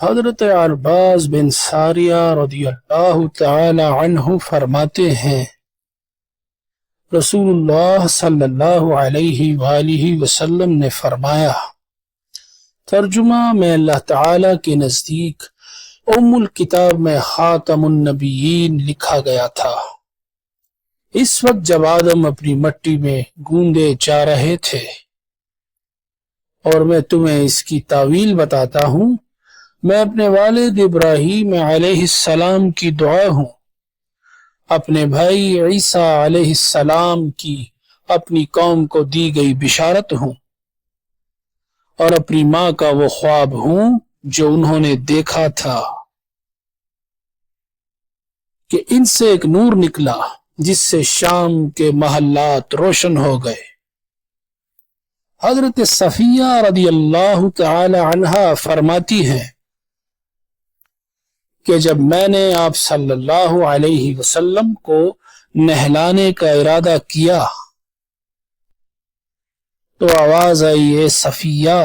حضرت عرباز بن ساریہ رضی اللہ تعالی عنہ فرماتے ہیں رسول اللہ صلی اللہ علیہ وآلہ وسلم نے فرمایا، ترجمہ میں اللہ تعالی کے نزدیک الکتاب میں خاتم النبیین لکھا گیا تھا اس وقت جب آدم اپنی مٹی میں گوندے جا رہے تھے، اور میں تمہیں اس کی تاویل بتاتا ہوں۔ میں اپنے والد ابراہیم علیہ السلام کی دعا ہوں، اپنے بھائی عیسیٰ علیہ السلام کی اپنی قوم کو دی گئی بشارت ہوں، اور اپنی ماں کا وہ خواب ہوں جو انہوں نے دیکھا تھا کہ ان سے ایک نور نکلا جس سے شام کے محلات روشن ہو گئے۔ حضرت صفیہ رضی اللہ تعالی عنہا فرماتی ہیں کہ جب میں نے آپ صلی اللہ علیہ وسلم کو نہلانے کا ارادہ کیا تو آواز آئی، اے صفیہ،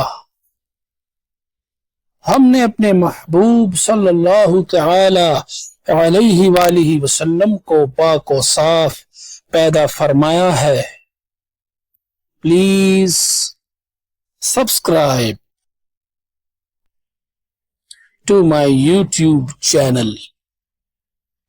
ہم نے اپنے محبوب صلی اللہ تعالی علیہ وآلہ وسلم کو پاک و صاف پیدا فرمایا ہے، please subscribe to my YouTube channel.